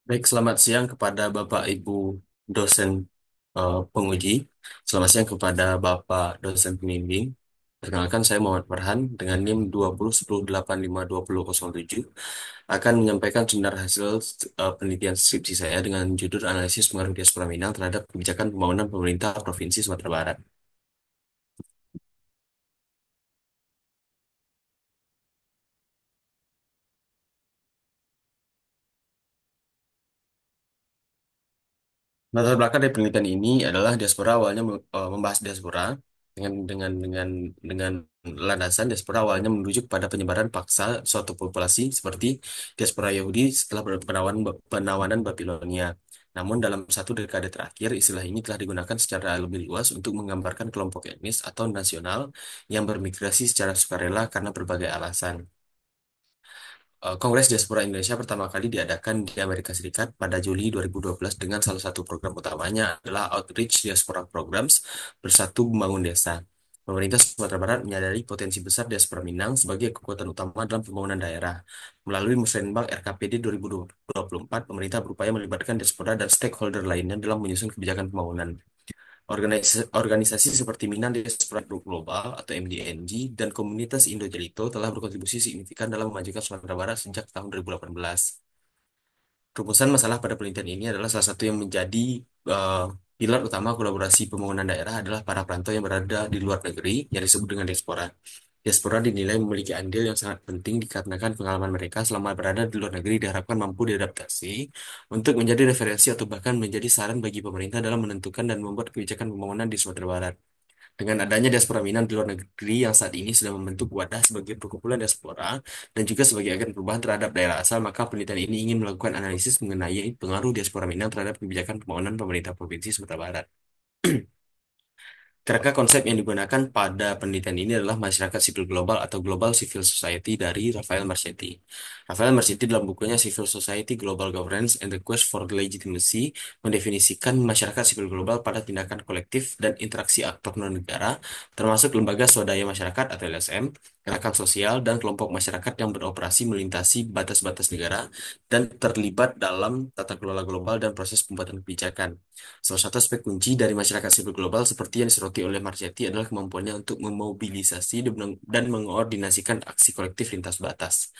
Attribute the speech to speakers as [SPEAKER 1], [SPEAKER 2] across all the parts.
[SPEAKER 1] Baik, selamat siang kepada Bapak Ibu dosen penguji. Selamat siang kepada Bapak dosen pembimbing. Perkenalkan, saya Muhammad Farhan dengan NIM 2010852007 akan menyampaikan seminar hasil penelitian skripsi saya dengan judul analisis pengaruh diaspora Minang terhadap kebijakan pembangunan pemerintah Provinsi Sumatera Barat. Latar belakang dari penelitian ini adalah diaspora awalnya membahas diaspora dengan landasan diaspora awalnya merujuk pada penyebaran paksa suatu populasi seperti diaspora Yahudi setelah penawanan Babilonia. Namun dalam satu dekade terakhir, istilah ini telah digunakan secara lebih luas untuk menggambarkan kelompok etnis atau nasional yang bermigrasi secara sukarela karena berbagai alasan. Kongres Diaspora Indonesia pertama kali diadakan di Amerika Serikat pada Juli 2012 dengan salah satu program utamanya adalah Outreach Diaspora Programs Bersatu Membangun Desa. Pemerintah Sumatera Barat menyadari potensi besar diaspora Minang sebagai kekuatan utama dalam pembangunan daerah. Melalui Musrenbang RKPD 2024, pemerintah berupaya melibatkan diaspora dan stakeholder lainnya dalam menyusun kebijakan pembangunan. Organisasi seperti Minang Diaspora Group Global atau MDNG dan komunitas Indo Jelito telah berkontribusi signifikan dalam memajukan Sumatera Barat sejak tahun 2018. Rumusan masalah pada penelitian ini adalah salah satu yang menjadi eh, pilar utama kolaborasi pembangunan daerah adalah para perantau yang berada di luar negeri yang disebut dengan diaspora. Diaspora dinilai memiliki andil yang sangat penting dikarenakan pengalaman mereka selama berada di luar negeri diharapkan mampu diadaptasi untuk menjadi referensi atau bahkan menjadi saran bagi pemerintah dalam menentukan dan membuat kebijakan pembangunan di Sumatera Barat. Dengan adanya diaspora Minang di luar negeri yang saat ini sedang membentuk wadah sebagai perkumpulan diaspora dan juga sebagai agen perubahan terhadap daerah asal, maka penelitian ini ingin melakukan analisis mengenai pengaruh diaspora Minang terhadap kebijakan pembangunan pemerintah Provinsi Sumatera Barat. Kerangka konsep yang digunakan pada penelitian ini adalah masyarakat sipil global atau Global Civil Society dari Rafael Marchetti. Rafael Marchetti dalam bukunya Civil Society, Global Governance, and the Quest for Legitimacy mendefinisikan masyarakat sipil global pada tindakan kolektif dan interaksi aktor non-negara, termasuk lembaga swadaya masyarakat atau LSM, gerakan sosial, dan kelompok masyarakat yang beroperasi melintasi batas-batas negara dan terlibat dalam tata kelola global dan proses pembuatan kebijakan. Salah satu aspek kunci dari masyarakat sipil global seperti yang disoroti oleh Marchetti adalah kemampuannya untuk memobilisasi dan mengordinasikan aksi kolektif lintas batas.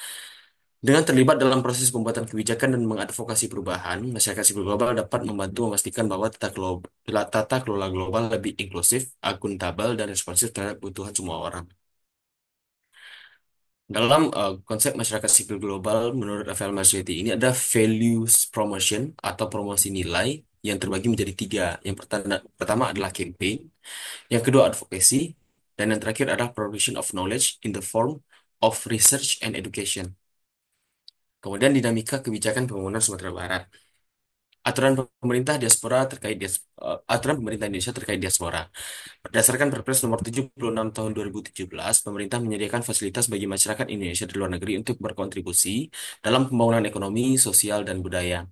[SPEAKER 1] Dengan terlibat dalam proses pembuatan kebijakan dan mengadvokasi perubahan, masyarakat sipil global dapat membantu memastikan bahwa tata kelola global lebih inklusif, akuntabel, dan responsif terhadap kebutuhan semua orang. Dalam konsep masyarakat sipil global, menurut Rafael Marchetti, ini ada values promotion atau promosi nilai yang terbagi menjadi tiga. Pertama adalah campaign, yang kedua advocacy, dan yang terakhir adalah provision of knowledge in the form of research and education. Kemudian dinamika kebijakan pembangunan Sumatera Barat. Aturan pemerintah Indonesia terkait diaspora. Berdasarkan Perpres nomor 76 tahun 2017, pemerintah menyediakan fasilitas bagi masyarakat Indonesia di luar negeri untuk berkontribusi dalam pembangunan ekonomi, sosial, dan budaya.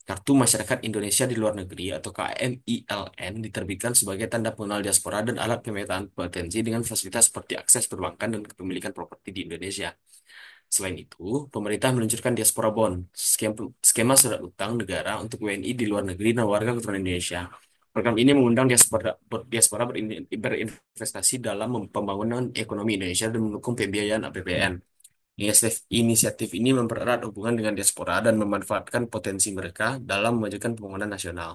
[SPEAKER 1] Kartu Masyarakat Indonesia di Luar Negeri atau KMILN diterbitkan sebagai tanda pengenal diaspora dan alat pemetaan potensi dengan fasilitas seperti akses perbankan dan kepemilikan properti di Indonesia. Selain itu, pemerintah meluncurkan Diaspora Bond, skema surat utang negara untuk WNI di luar negeri dan warga keturunan Indonesia. Program ini mengundang diaspora berinvestasi dalam pembangunan ekonomi Indonesia dan mendukung pembiayaan APBN. Inisiatif ini mempererat hubungan dengan diaspora dan memanfaatkan potensi mereka dalam memajukan pembangunan nasional.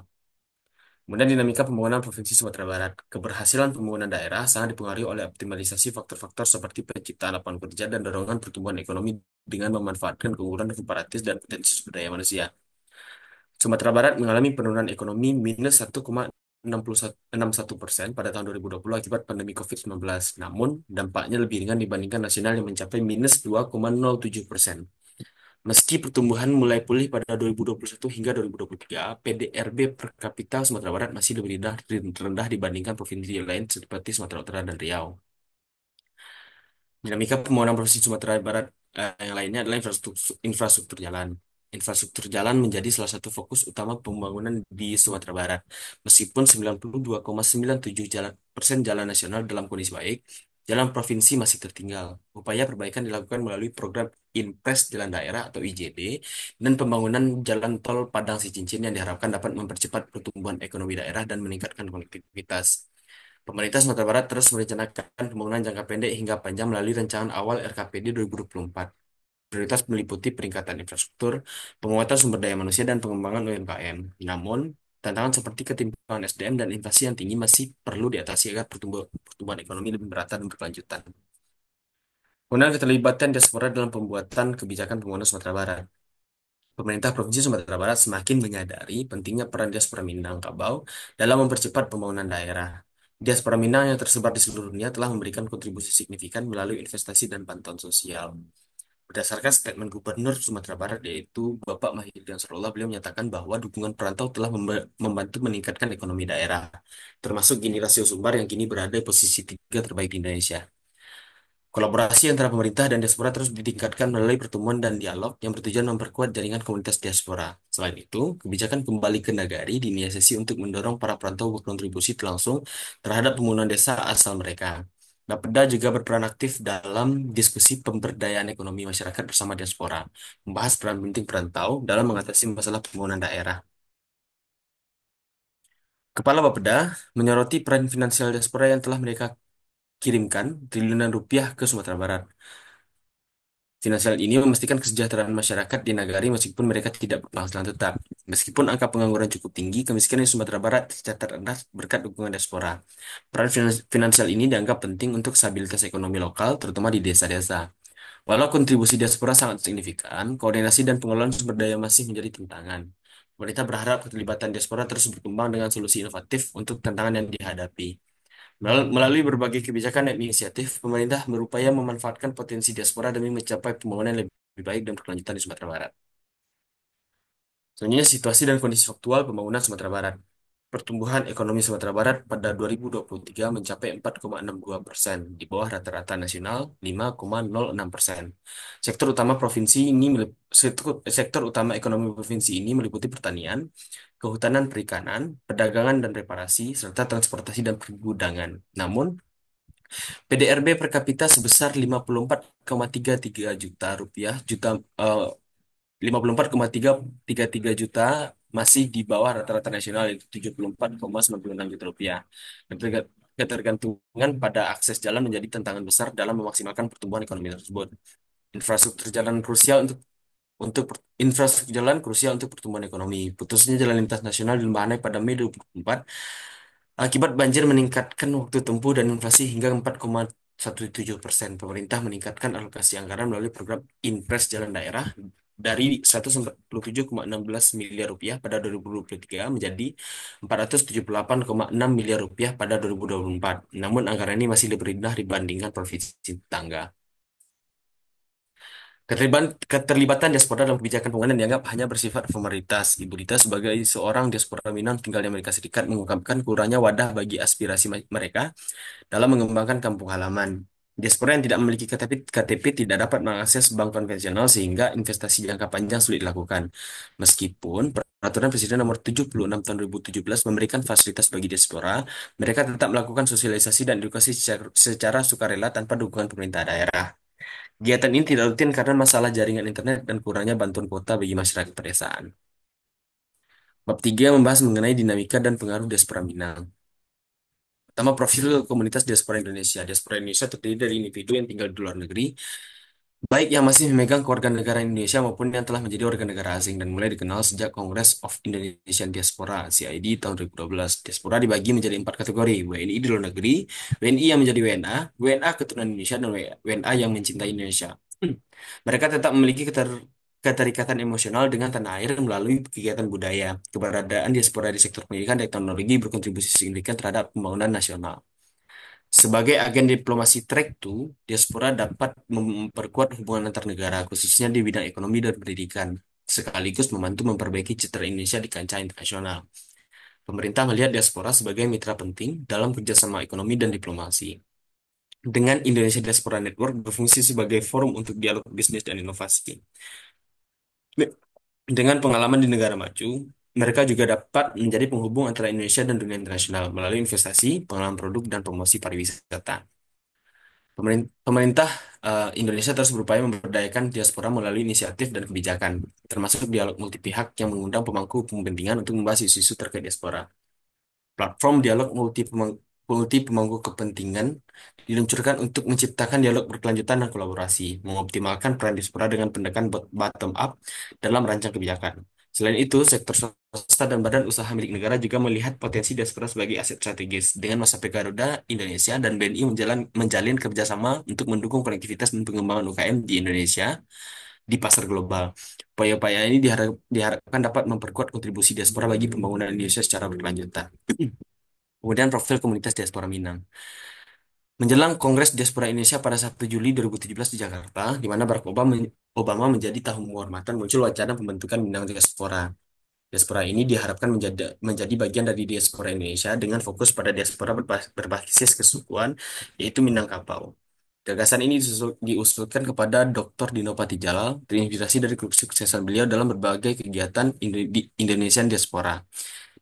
[SPEAKER 1] Kemudian dinamika pembangunan Provinsi Sumatera Barat. Keberhasilan pembangunan daerah sangat dipengaruhi oleh optimalisasi faktor-faktor seperti penciptaan lapangan kerja dan dorongan pertumbuhan ekonomi dengan memanfaatkan keunggulan komparatif dan potensi sumber daya manusia. Sumatera Barat mengalami penurunan ekonomi minus 1,61% pada tahun 2020 akibat pandemi COVID-19. Namun, dampaknya lebih ringan dibandingkan nasional yang mencapai minus 2,07%. Meski pertumbuhan mulai pulih pada 2021 hingga 2023, PDRB per kapita Sumatera Barat masih lebih rendah dibandingkan provinsi lain seperti Sumatera Utara dan Riau. Dinamika pembangunan Provinsi Sumatera Barat yang lainnya adalah infrastruktur jalan. Infrastruktur jalan menjadi salah satu fokus utama pembangunan di Sumatera Barat. Meskipun 92,97% jalan nasional dalam kondisi baik, jalan provinsi masih tertinggal. Upaya perbaikan dilakukan melalui program Impres Jalan Daerah atau IJD dan pembangunan Jalan Tol Padang Cincin yang diharapkan dapat mempercepat pertumbuhan ekonomi daerah dan meningkatkan konektivitas. Pemerintah Sumatera Barat terus merencanakan pembangunan jangka pendek hingga panjang melalui rancangan awal RKPD 2024. Prioritas meliputi peningkatan infrastruktur, penguatan sumber daya manusia, dan pengembangan UMKM. Namun, tantangan seperti ketimpangan SDM dan inflasi yang tinggi masih perlu diatasi agar pertumbuhan ekonomi lebih merata dan berkelanjutan. Kemudian keterlibatan diaspora dalam pembuatan kebijakan pembangunan Sumatera Barat. Pemerintah Provinsi Sumatera Barat semakin menyadari pentingnya peran diaspora Minangkabau dalam mempercepat pembangunan daerah. Diaspora Minang yang tersebar di seluruh dunia telah memberikan kontribusi signifikan melalui investasi dan bantuan sosial. Berdasarkan statement Gubernur Sumatera Barat yaitu Bapak Mahirdin Nasrullah, beliau menyatakan bahwa dukungan perantau telah membantu meningkatkan ekonomi daerah, termasuk gini rasio Sumbar yang kini berada di posisi tiga terbaik di Indonesia. Kolaborasi antara pemerintah dan diaspora terus ditingkatkan melalui pertemuan dan dialog yang bertujuan memperkuat jaringan komunitas diaspora. Selain itu, kebijakan kembali ke nagari diinisiasi untuk mendorong para perantau berkontribusi langsung terhadap pembangunan desa asal mereka. Bapeda juga berperan aktif dalam diskusi pemberdayaan ekonomi masyarakat bersama diaspora, membahas peran penting perantau dalam mengatasi masalah pembangunan daerah. Kepala Bapeda menyoroti peran finansial diaspora yang telah mereka kirimkan triliunan rupiah ke Sumatera Barat. Finansial ini memastikan kesejahteraan masyarakat di Nagari meskipun mereka tidak berpenghasilan tetap. Meskipun angka pengangguran cukup tinggi, kemiskinan di Sumatera Barat tercatat rendah berkat dukungan diaspora. Peran finansial ini dianggap penting untuk stabilitas ekonomi lokal, terutama di desa-desa. Walau kontribusi diaspora sangat signifikan, koordinasi dan pengelolaan sumber daya masih menjadi tantangan. Pemerintah berharap keterlibatan diaspora terus berkembang dengan solusi inovatif untuk tantangan yang dihadapi. Melalui berbagai kebijakan dan inisiatif, pemerintah berupaya memanfaatkan potensi diaspora demi mencapai pembangunan yang lebih baik dan berkelanjutan di Sumatera Barat. Selanjutnya, situasi dan kondisi faktual pembangunan Sumatera Barat. Pertumbuhan ekonomi Sumatera Barat pada 2023 mencapai 4,62%, di bawah rata-rata nasional 5,06%. Sektor utama ekonomi provinsi ini meliputi pertanian, kehutanan perikanan, perdagangan dan reparasi, serta transportasi dan pergudangan. Namun, PDRB per kapita sebesar 54,33 juta rupiah, 54,333 juta masih di bawah rata-rata nasional yaitu 74,96 juta rupiah. Ketergantungan pada akses jalan menjadi tantangan besar dalam memaksimalkan pertumbuhan ekonomi tersebut. Infrastruktur jalan krusial untuk pertumbuhan ekonomi. Putusnya jalan lintas nasional di Lembah Anai pada Mei 2024 akibat banjir meningkatkan waktu tempuh dan inflasi hingga 4,17%. Pemerintah meningkatkan alokasi anggaran melalui program Impres Jalan Daerah dari 147,16 miliar rupiah pada 2023 menjadi 478,6 miliar rupiah pada 2024. Namun anggaran ini masih lebih rendah dibandingkan provinsi tetangga. Keterlibatan diaspora dalam kebijakan pembangunan dianggap hanya bersifat formalitas. Ibu Dita sebagai seorang diaspora Minang tinggal di Amerika Serikat mengungkapkan kurangnya wadah bagi aspirasi mereka dalam mengembangkan kampung halaman. Diaspora yang tidak memiliki KTP tidak dapat mengakses bank konvensional sehingga investasi jangka panjang sulit dilakukan. Meskipun Peraturan Presiden Nomor 76 Tahun 2017 memberikan fasilitas bagi diaspora, mereka tetap melakukan sosialisasi dan edukasi secara sukarela tanpa dukungan pemerintah daerah. Kegiatan ini tidak rutin karena masalah jaringan internet dan kurangnya bantuan kuota bagi masyarakat pedesaan. Bab 3 membahas mengenai dinamika dan pengaruh diaspora Minang. Pertama, profil komunitas diaspora Indonesia. Diaspora Indonesia terdiri dari individu yang tinggal di luar negeri, baik yang masih memegang kewarganegaraan Indonesia maupun yang telah menjadi warga negara asing dan mulai dikenal sejak Congress of Indonesian Diaspora (CID) tahun 2012. Diaspora dibagi menjadi 4 kategori: WNI di luar negeri, WNI yang menjadi WNA, WNA keturunan Indonesia, dan WNA yang mencintai Indonesia. Mereka tetap memiliki keterikatan emosional dengan tanah air melalui kegiatan budaya. Keberadaan diaspora di sektor pendidikan dan teknologi berkontribusi signifikan terhadap pembangunan nasional. Sebagai agen diplomasi track to, diaspora dapat memperkuat hubungan antar negara, khususnya di bidang ekonomi dan pendidikan, sekaligus membantu memperbaiki citra Indonesia di kancah internasional. Pemerintah melihat diaspora sebagai mitra penting dalam kerjasama ekonomi dan diplomasi. Dengan Indonesia Diaspora Network berfungsi sebagai forum untuk dialog bisnis dan inovasi. Dengan pengalaman di negara maju, mereka juga dapat menjadi penghubung antara Indonesia dan dunia internasional melalui investasi, pengenalan produk, dan promosi pariwisata. Pemerintah Indonesia terus berupaya memberdayakan diaspora melalui inisiatif dan kebijakan, termasuk dialog multi pihak yang mengundang pemangku kepentingan untuk membahas isu-isu terkait diaspora. Platform dialog multi pemangku kepentingan diluncurkan untuk menciptakan dialog berkelanjutan dan kolaborasi, mengoptimalkan peran diaspora dengan pendekatan bottom up dalam merancang kebijakan. Selain itu, sektor swasta dan badan usaha milik negara juga melihat potensi diaspora sebagai aset strategis. Dengan Maskapai Garuda Indonesia dan BNI menjalin kerjasama untuk mendukung konektivitas dan pengembangan UKM di Indonesia di pasar global. Upaya-upaya ini diharapkan dapat memperkuat kontribusi diaspora bagi pembangunan Indonesia secara berkelanjutan. Kemudian profil komunitas diaspora Minang. Menjelang Kongres Diaspora Indonesia pada 1 Juli 2017 di Jakarta, di mana Obama menjadi tamu kehormatan, muncul wacana pembentukan Minang Diaspora. Diaspora ini diharapkan menjadi bagian dari diaspora Indonesia dengan fokus pada diaspora berbasis kesukuan, yaitu Minangkabau. Gagasan ini diusulkan kepada Dr. Dino Patijalal, terinspirasi dari kesuksesan beliau dalam berbagai kegiatan di Indonesian Diaspora.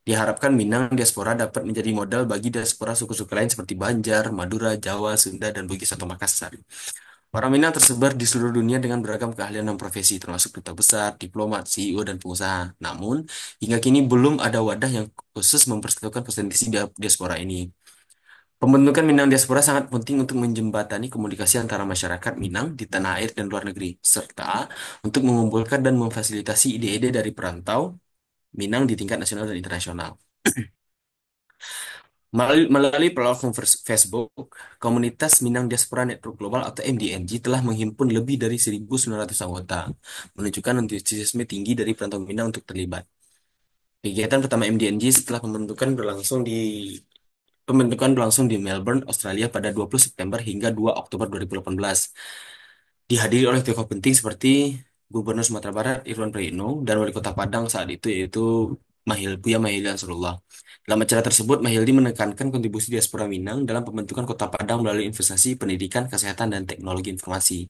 [SPEAKER 1] Diharapkan Minang diaspora dapat menjadi modal bagi diaspora suku-suku lain seperti Banjar, Madura, Jawa, Sunda, dan Bugis atau Makassar. Orang Minang tersebar di seluruh dunia dengan beragam keahlian dan profesi, termasuk duta besar, diplomat, CEO, dan pengusaha. Namun, hingga kini belum ada wadah yang khusus mempersatukan potensi diaspora ini. Pembentukan Minang Diaspora sangat penting untuk menjembatani komunikasi antara masyarakat Minang di tanah air dan luar negeri, serta untuk mengumpulkan dan memfasilitasi ide-ide dari perantau Minang di tingkat nasional dan internasional. Melalui platform Facebook, komunitas Minang Diaspora Network Global atau MDNG telah menghimpun lebih dari 1.900 anggota, menunjukkan antusiasme tinggi dari perantau Minang untuk terlibat. Kegiatan pertama MDNG setelah pembentukan berlangsung di Melbourne, Australia pada 20 September hingga 2 Oktober 2018. Dihadiri oleh tokoh penting seperti Gubernur Sumatera Barat Irwan Prayitno dan Wali Kota Padang saat itu yaitu Buya Mahili Ansarullah. Dalam acara tersebut, Mahildi menekankan kontribusi diaspora Minang dalam pembentukan Kota Padang melalui investasi, pendidikan, kesehatan, dan teknologi informasi.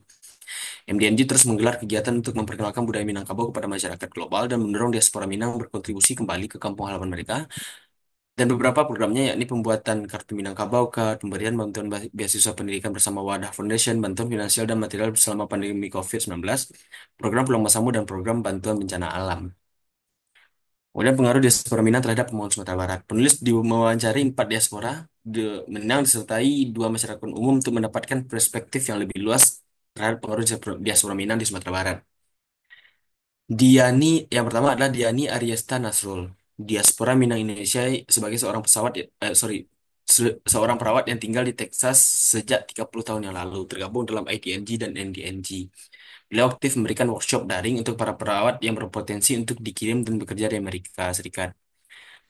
[SPEAKER 1] MDNG terus menggelar kegiatan untuk memperkenalkan budaya Minangkabau kepada masyarakat global dan mendorong diaspora Minang berkontribusi kembali ke kampung halaman mereka. Dan beberapa programnya yakni pembuatan kartu Minangkabau, pemberian bantuan beasiswa pendidikan bersama Wadah Foundation, bantuan finansial dan material selama pandemi COVID-19, program Pulang Masamu, dan program bantuan bencana alam. Kemudian pengaruh diaspora Minang terhadap pembangunan Sumatera Barat. Penulis mewawancari 4 diaspora Minang disertai 2 masyarakat umum untuk mendapatkan perspektif yang lebih luas terhadap pengaruh diaspora Minang di Sumatera Barat. Diani, yang pertama adalah Diani Ariesta Nasrul, diaspora Minang Indonesia sebagai seorang perawat yang tinggal di Texas sejak 30 tahun yang lalu, tergabung dalam IDNG dan NDNG. Beliau aktif memberikan workshop daring untuk para perawat yang berpotensi untuk dikirim dan bekerja di Amerika Serikat.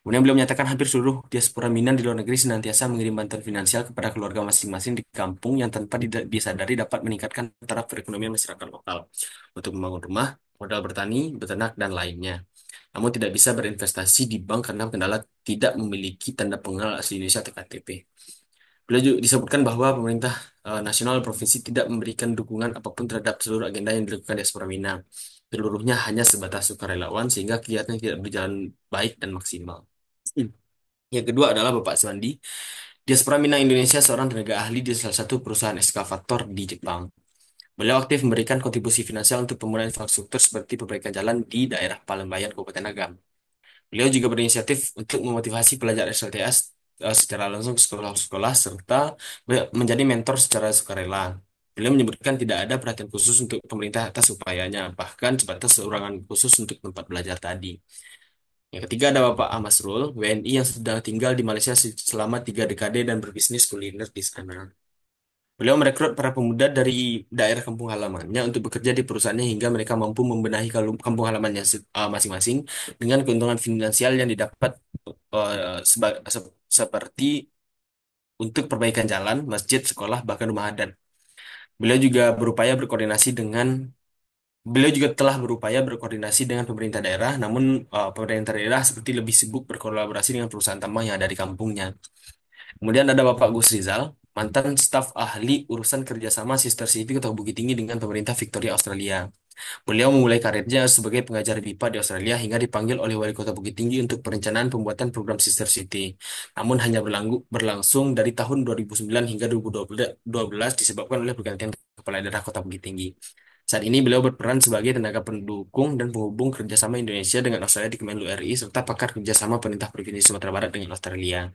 [SPEAKER 1] Kemudian beliau menyatakan hampir seluruh diaspora Minang di luar negeri senantiasa mengirim bantuan finansial kepada keluarga masing-masing di kampung yang tanpa disadari dapat meningkatkan taraf perekonomian masyarakat lokal untuk membangun rumah, modal bertani, beternak, dan lainnya. Namun tidak bisa berinvestasi di bank karena kendala tidak memiliki tanda pengenal asli Indonesia atau KTP. Beliau juga disebutkan bahwa pemerintah nasional dan provinsi tidak memberikan dukungan apapun terhadap seluruh agenda yang dilakukan diaspora Minang. Seluruhnya hanya sebatas sukarelawan sehingga kegiatan tidak berjalan baik dan maksimal. Yang kedua adalah Bapak Suwandi. Diaspora Minang Indonesia seorang tenaga ahli di salah satu perusahaan ekskavator di Jepang. Beliau aktif memberikan kontribusi finansial untuk pembangunan infrastruktur seperti perbaikan jalan di daerah Palembayan, Kabupaten Agam. Beliau juga berinisiatif untuk memotivasi pelajar SLTS secara langsung ke sekolah-sekolah serta menjadi mentor secara sukarela. Beliau menyebutkan tidak ada perhatian khusus untuk pemerintah atas upayanya, bahkan sebatas seorangan khusus untuk tempat belajar tadi. Yang ketiga ada Bapak Ahmad Rul, WNI yang sudah tinggal di Malaysia selama 3 dekade dan berbisnis kuliner di sana. Beliau merekrut para pemuda dari daerah kampung halamannya untuk bekerja di perusahaannya hingga mereka mampu membenahi kampung halamannya masing-masing dengan keuntungan finansial yang didapat seperti untuk perbaikan jalan, masjid, sekolah, bahkan rumah adat. Beliau juga berupaya berkoordinasi dengan Beliau juga telah berupaya berkoordinasi dengan pemerintah daerah, namun pemerintah daerah seperti lebih sibuk berkolaborasi dengan perusahaan tambang yang ada di kampungnya. Kemudian ada Bapak Gus Rizal, mantan staf ahli urusan kerjasama Sister Civic atau Bukit Tinggi dengan pemerintah Victoria Australia. Beliau memulai karirnya sebagai pengajar BIPA di Australia hingga dipanggil oleh Wali Kota Bukit Tinggi untuk perencanaan pembuatan program Sister City. Namun hanya berlangsung dari tahun 2009 hingga 2012 disebabkan oleh pergantian kepala daerah Kota Bukit Tinggi. Saat ini beliau berperan sebagai tenaga pendukung dan penghubung kerjasama Indonesia dengan Australia di Kemenlu RI serta pakar kerjasama pemerintah Provinsi Sumatera Barat dengan Australia.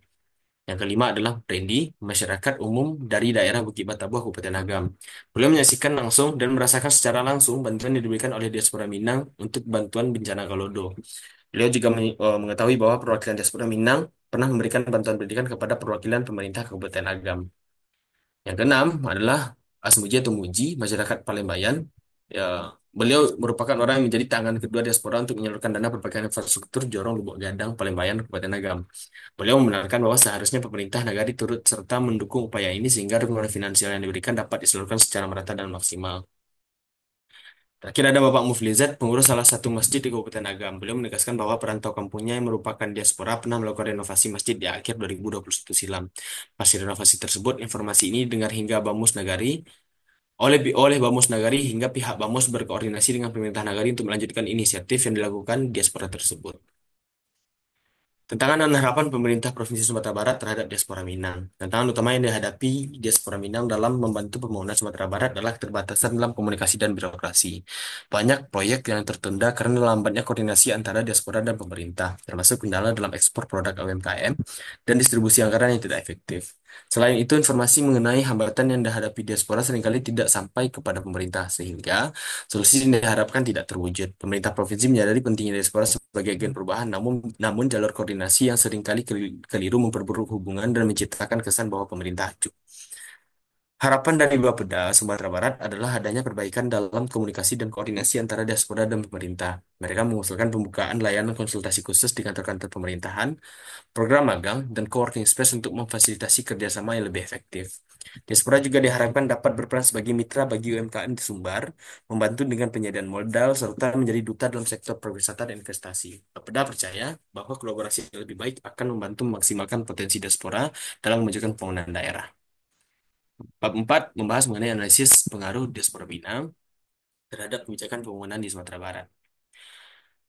[SPEAKER 1] Yang kelima adalah Randy, masyarakat umum dari daerah Bukit Batabuh, Kabupaten Agam. Beliau menyaksikan langsung dan merasakan secara langsung bantuan yang diberikan oleh diaspora Minang untuk bantuan bencana Kalodo. Beliau juga mengetahui bahwa perwakilan diaspora Minang pernah memberikan bantuan pendidikan kepada perwakilan pemerintah Kabupaten Agam. Yang keenam adalah Asmuji atau Muji, masyarakat Palembayan. Ya, beliau merupakan orang yang menjadi tangan kedua diaspora untuk menyalurkan dana perbaikan infrastruktur Jorong Lubuk Gadang, Palembayan, Kabupaten Agam. Beliau membenarkan bahwa seharusnya pemerintah negara turut serta mendukung upaya ini sehingga dukungan finansial yang diberikan dapat diseluruhkan secara merata dan maksimal. Terakhir ada Bapak Muflizat, pengurus salah satu masjid di Kabupaten Agam. Beliau menegaskan bahwa perantau kampungnya yang merupakan diaspora pernah melakukan renovasi masjid di akhir 2021 silam. Pasca renovasi tersebut, informasi ini dengar hingga Bamus Nagari, oleh Bamus Nagari hingga pihak Bamus berkoordinasi dengan pemerintah Nagari untuk melanjutkan inisiatif yang dilakukan diaspora tersebut. Tantangan dan harapan pemerintah Provinsi Sumatera Barat terhadap diaspora Minang. Tantangan utama yang dihadapi diaspora Minang dalam membantu pembangunan Sumatera Barat adalah keterbatasan dalam komunikasi dan birokrasi. Banyak proyek yang tertunda karena lambatnya koordinasi antara diaspora dan pemerintah, termasuk kendala dalam ekspor produk UMKM dan distribusi anggaran yang tidak efektif. Selain itu, informasi mengenai hambatan yang dihadapi diaspora seringkali tidak sampai kepada pemerintah, sehingga solusi yang diharapkan tidak terwujud. Pemerintah provinsi menyadari pentingnya diaspora sebagai agen perubahan, namun jalur koordinasi yang seringkali keliru memperburuk hubungan dan menciptakan kesan bahwa pemerintah acuh. Harapan dari Bapeda Sumatera Barat adalah adanya perbaikan dalam komunikasi dan koordinasi antara diaspora dan pemerintah. Mereka mengusulkan pembukaan layanan konsultasi khusus di kantor-kantor pemerintahan, program magang, dan coworking space untuk memfasilitasi kerjasama yang lebih efektif. Diaspora juga diharapkan dapat berperan sebagai mitra bagi UMKM di Sumbar, membantu dengan penyediaan modal, serta menjadi duta dalam sektor pariwisata dan investasi. Bapeda percaya bahwa kolaborasi yang lebih baik akan membantu memaksimalkan potensi diaspora dalam memajukan pembangunan daerah. Bab 4 membahas mengenai analisis pengaruh diaspora Minang terhadap kebijakan pembangunan di Sumatera Barat.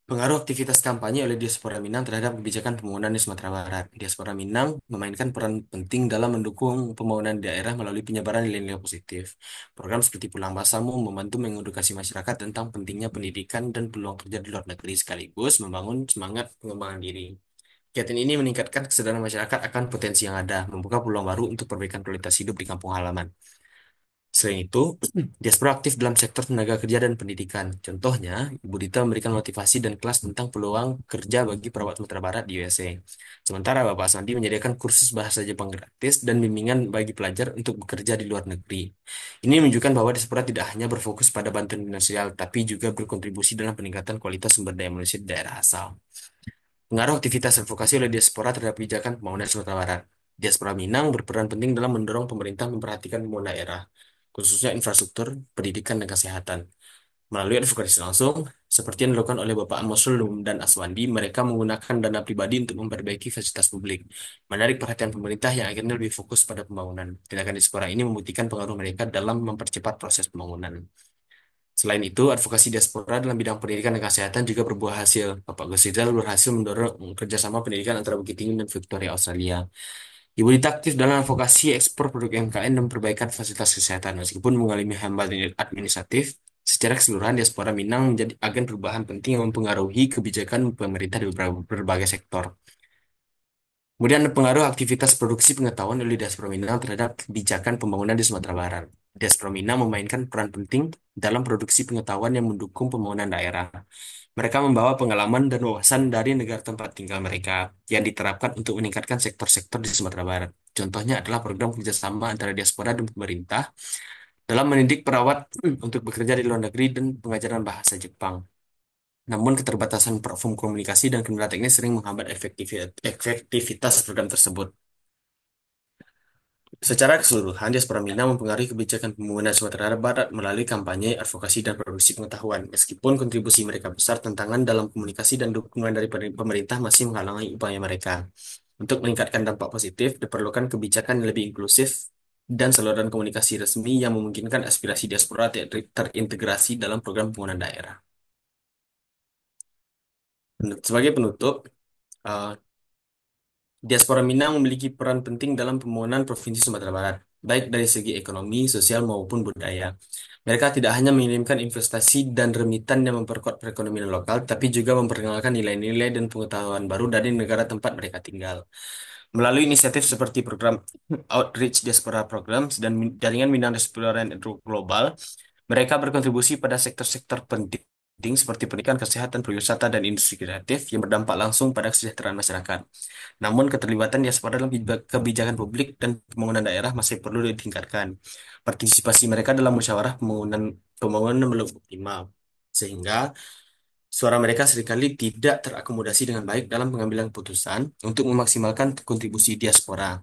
[SPEAKER 1] Pengaruh aktivitas kampanye oleh diaspora Minang terhadap kebijakan pembangunan di Sumatera Barat. Diaspora Minang memainkan peran penting dalam mendukung pembangunan daerah melalui penyebaran nilai-nilai positif. Program seperti Pulang Basamu membantu mengedukasi masyarakat tentang pentingnya pendidikan dan peluang kerja di luar negeri sekaligus membangun semangat pengembangan diri. Kegiatan ini meningkatkan kesadaran masyarakat akan potensi yang ada, membuka peluang baru untuk perbaikan kualitas hidup di kampung halaman. Selain itu, diaspora aktif dalam sektor tenaga kerja dan pendidikan. Contohnya, Ibu Dita memberikan motivasi dan kelas tentang peluang kerja bagi perawat Sumatera Barat di USA. Sementara Bapak Sandi menyediakan kursus bahasa Jepang gratis dan bimbingan bagi pelajar untuk bekerja di luar negeri. Ini menunjukkan bahwa diaspora tidak hanya berfokus pada bantuan finansial, tapi juga berkontribusi dalam peningkatan kualitas sumber daya manusia di daerah asal. Pengaruh aktivitas advokasi oleh diaspora terhadap kebijakan pembangunan Sumatera Barat. Diaspora Minang berperan penting dalam mendorong pemerintah memperhatikan pembangunan daerah, khususnya infrastruktur, pendidikan, dan kesehatan. Melalui advokasi langsung, seperti yang dilakukan oleh Bapak Muslim dan Aswandi, mereka menggunakan dana pribadi untuk memperbaiki fasilitas publik, menarik perhatian pemerintah yang akhirnya lebih fokus pada pembangunan. Tindakan diaspora ini membuktikan pengaruh mereka dalam mempercepat proses pembangunan. Selain itu, advokasi diaspora dalam bidang pendidikan dan kesehatan juga berbuah hasil. Bapak Gus Rizal berhasil mendorong kerjasama pendidikan antara Bukit Tinggi dan Victoria, Australia. Ibu Dita aktif dalam advokasi ekspor produk UMKM dan perbaikan fasilitas kesehatan. Meskipun mengalami hambatan administratif, secara keseluruhan diaspora Minang menjadi agen perubahan penting yang mempengaruhi kebijakan pemerintah di berbagai sektor. Kemudian ada pengaruh aktivitas produksi pengetahuan oleh diaspora Minang terhadap kebijakan pembangunan di Sumatera Barat. Diaspora Minang memainkan peran penting dalam produksi pengetahuan yang mendukung pembangunan daerah. Mereka membawa pengalaman dan wawasan dari negara tempat tinggal mereka yang diterapkan untuk meningkatkan sektor-sektor di Sumatera Barat. Contohnya adalah program kerjasama antara diaspora dan pemerintah dalam mendidik perawat untuk bekerja di luar negeri dan pengajaran bahasa Jepang. Namun keterbatasan platform komunikasi dan kendala teknis sering menghambat efektivitas program tersebut. Secara keseluruhan, diaspora Minang mempengaruhi kebijakan pembangunan Sumatera Barat melalui kampanye, advokasi, dan produksi pengetahuan. Meskipun kontribusi mereka besar, tantangan dalam komunikasi dan dukungan dari pemerintah masih menghalangi upaya mereka. Untuk meningkatkan dampak positif, diperlukan kebijakan yang lebih inklusif, dan saluran komunikasi resmi yang memungkinkan aspirasi diaspora terintegrasi dalam program pembangunan daerah. Sebagai penutup, eh, diaspora Minang memiliki peran penting dalam pembangunan Provinsi Sumatera Barat, baik dari segi ekonomi, sosial, maupun budaya. Mereka tidak hanya mengirimkan investasi dan remitan yang memperkuat perekonomian lokal, tapi juga memperkenalkan nilai-nilai dan pengetahuan baru dari negara tempat mereka tinggal. Melalui inisiatif seperti program Outreach Diaspora Programs dan jaringan Minang Diaspora Global, mereka berkontribusi pada sektor-sektor penting seperti pendidikan, kesehatan, pariwisata, dan industri kreatif yang berdampak langsung pada kesejahteraan masyarakat. Namun, keterlibatan diaspora dalam kebijakan publik dan pembangunan daerah masih perlu ditingkatkan. Partisipasi mereka dalam musyawarah pembangunan belum optimal, sehingga suara mereka seringkali tidak terakomodasi dengan baik dalam pengambilan keputusan untuk memaksimalkan kontribusi diaspora.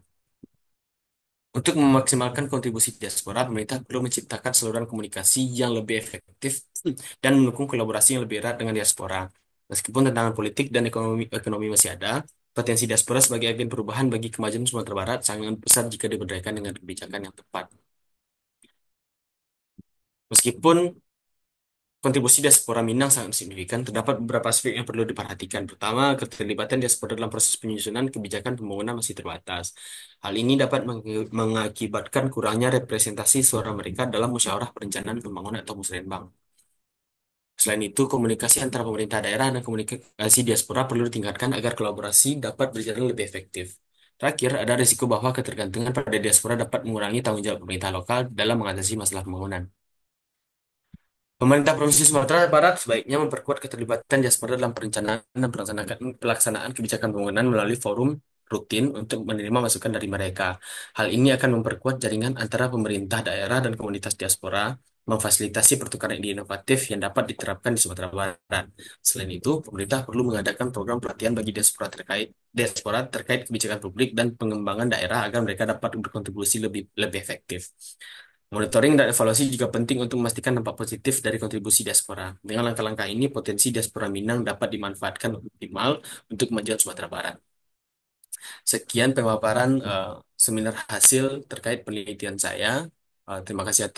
[SPEAKER 1] Untuk memaksimalkan kontribusi diaspora, pemerintah perlu menciptakan saluran komunikasi yang lebih efektif dan mendukung kolaborasi yang lebih erat dengan diaspora. Meskipun tantangan politik dan ekonomi masih ada, potensi diaspora sebagai agen perubahan bagi kemajuan Sumatera Barat sangat besar jika diberdayakan dengan kebijakan yang tepat. Meskipun kontribusi diaspora Minang sangat signifikan, terdapat beberapa aspek yang perlu diperhatikan. Pertama, keterlibatan diaspora dalam proses penyusunan kebijakan pembangunan masih terbatas. Hal ini dapat mengakibatkan kurangnya representasi suara mereka dalam musyawarah perencanaan pembangunan atau musrenbang. Selain itu, komunikasi antara pemerintah daerah dan komunikasi diaspora perlu ditingkatkan agar kolaborasi dapat berjalan lebih efektif. Terakhir, ada risiko bahwa ketergantungan pada diaspora dapat mengurangi tanggung jawab pemerintah lokal dalam mengatasi masalah pembangunan. Pemerintah Provinsi Sumatera Barat sebaiknya memperkuat keterlibatan diaspora dalam perencanaan dan pelaksanaan kebijakan pembangunan melalui forum rutin untuk menerima masukan dari mereka. Hal ini akan memperkuat jaringan antara pemerintah daerah dan komunitas diaspora, memfasilitasi pertukaran ide inovatif yang dapat diterapkan di Sumatera Barat. Selain itu, pemerintah perlu mengadakan program pelatihan bagi diaspora terkait kebijakan publik dan pengembangan daerah agar mereka dapat berkontribusi lebih lebih efektif. Monitoring dan evaluasi juga penting untuk memastikan dampak positif dari kontribusi diaspora. Dengan langkah-langkah ini, potensi diaspora Minang dapat dimanfaatkan optimal untuk kemajuan Sumatera Barat. Sekian pemaparan seminar hasil terkait penelitian saya. Terima kasih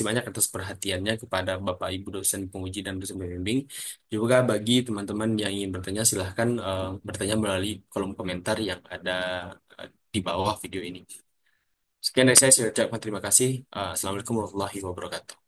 [SPEAKER 1] banyak atas perhatiannya kepada Bapak Ibu dosen penguji dan dosen pembimbing. Juga bagi teman-teman yang ingin bertanya, silahkan bertanya melalui kolom komentar yang ada di bawah video ini. Sekian dari saya ucapkan terima kasih. Assalamualaikum warahmatullahi wabarakatuh.